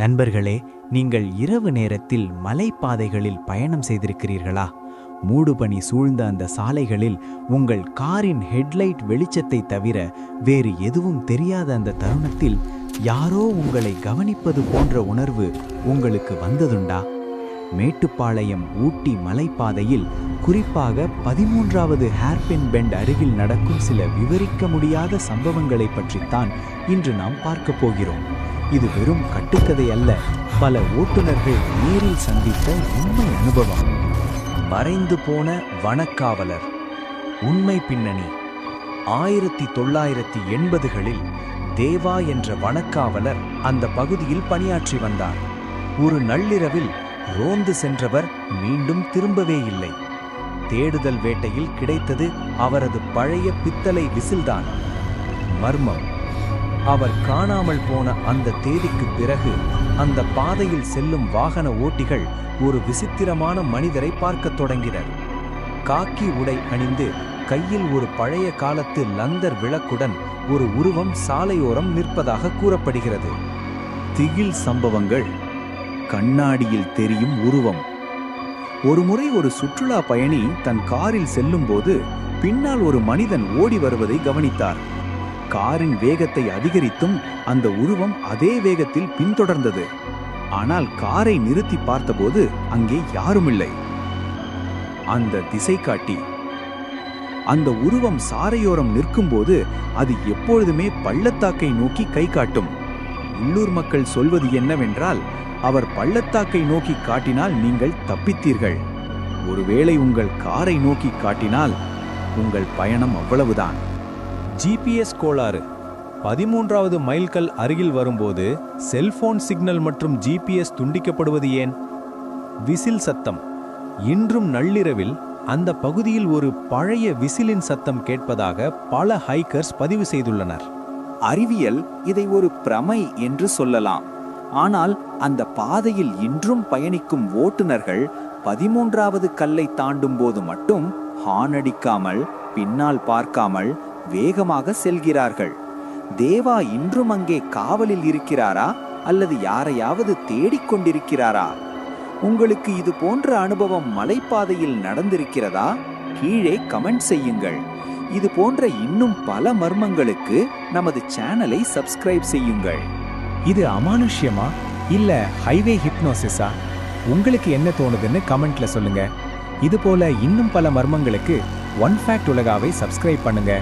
நண்பர்களே, நீங்கள் இரவு நேரத்தில் மலைப்பாதைகளில் பயணம் செய்திருக்கிறீர்களா? மூடுபனி சூழ்ந்த அந்த சாலைகளில் உங்கள் காரின் ஹெட்லைட் வெளிச்சத்தை தவிர வேறு எதுவும் தெரியாத அந்த தருணத்தில் யாரோ உங்களை கவனிப்பது போன்ற உணர்வு உங்களுக்கு வந்ததுண்டா? மேட்டுப்பாளையம் ஊட்டி மலைப்பாதையில் குறிப்பாக 13வது ஹேர்பின் பெண்ட் அருகில் நடக்கும் சில விவரிக்க முடியாத சம்பவங்களை பற்றித்தான் இன்று நாம் பார்க்க போகிறோம். இது வெறும் கட்டுக்கதை அல்ல, பல ஓட்டுநர்கள் நேரில் சந்தித்த உண்மை அனுபவம். மறைந்து போன வனக்காவலர். உண்மை பின்னணி. 1980களில் தேவா என்ற வனக்காவலர் அந்த பகுதியில் பணியாற்றி வந்தார். ஒரு நள்ளிரவில் ரோந்து சென்றவர் மீண்டும் திரும்பவே இல்லை. தேடுதல் வேட்டையில் கிடைத்தது அவரது பழைய பித்தளை விசில்தான். மர்மம். அவர் காணாமல் போன அந்த தேதிக்கு பிறகு அந்த பாதையில் செல்லும் வாகன ஓட்டிகள் ஒரு விசித்திரமான மனிதரை பார்க்கத் தொடங்கினர். காக்கி உடை அணிந்து கையில் ஒரு பழைய காலத்து லந்தர் விளக்குடன் ஒரு உருவம் சாலையோரம் நிற்பதாக கூறப்படுகிறது. திகில் சம்பவங்கள். கண்ணாடியில் தெரியும் உருவம். ஒருமுறை ஒரு சுற்றுலா பயணி தன் காரில் செல்லும்போது பின்னால் ஒரு மனிதன் ஓடி வருவதை கவனித்தார். காரின் வேகத்தை அதிகரித்தும் அந்த உருவம் அதே வேகத்தில் பின்தொடர்ந்தது. ஆனால் காரை நிறுத்தி பார்த்தபோது அங்கே யாருமில்லை. அந்த திசை காட்டி. அந்த உருவம் சாலையோரம் நிற்கும்போது அது எப்பொழுதுமே பள்ளத்தாக்கை நோக்கி கை காட்டும். உள்ளூர் மக்கள் சொல்வது என்னவென்றால், அவர் பள்ளத்தாக்கை நோக்கி காட்டினால் நீங்கள் தப்பித்தீர்கள். ஒருவேளை உங்கள் காரை நோக்கி காட்டினால் உங்கள் பயணம் அவ்வளவுதான். ஜிபிஎஸ் கோளாறு. 13வது மைல்கல் அருகில் வரும்போது செல்போன் சிக்னல் மற்றும் ஜிபிஎஸ் துண்டிக்கப்படுவது ஏன்? விசில் சத்தம். இன்றும் நள்ளிரவில் அந்த பகுதியில் ஒரு பழைய விசிலின் சத்தம் கேட்பதாக பல ஹைக்கர்ஸ் பதிவு செய்துள்ளனர். அறிவியல் இதை ஒரு பிரமை என்று சொல்லலாம். ஆனால் அந்த பாதையில் இன்றும் பயணிக்கும் ஓட்டுநர்கள் 13வது கல்லை தாண்டும் போது மட்டும் ஹார்ன் அடிக்காமல் பின்னால் பார்க்காமல் வேகமாக செல்கிறார்கள். தேவா இன்றும் அங்கே காவலில் இருக்கிறாரா அல்லது யாரையாவது தேடிக்கொண்டிருக்கிறாரா? உங்களுக்கு இது போன்ற அனுபவம் மலைப்பாதையில் நடந்திருக்கிறதா? கீழே கமெண்ட் செய்யுங்கள். இது போன்ற இன்னும் பல மர்மங்களுக்கு நமது சேனலை சப்ஸ்கிரைப் செய்யுங்கள். இது அமானுஷ்யமா இல்ல ஹைவே ஹிப்னோசிஸா? உங்களுக்கு என்ன தோணுதுன்னு கமெண்ட்ல சொல்லுங்க. இது போல இன்னும் பல மர்மங்களுக்கு ஒன் ஃபேக்ட் உலகாவை சப்ஸ்கிரைப் பண்ணுங்க.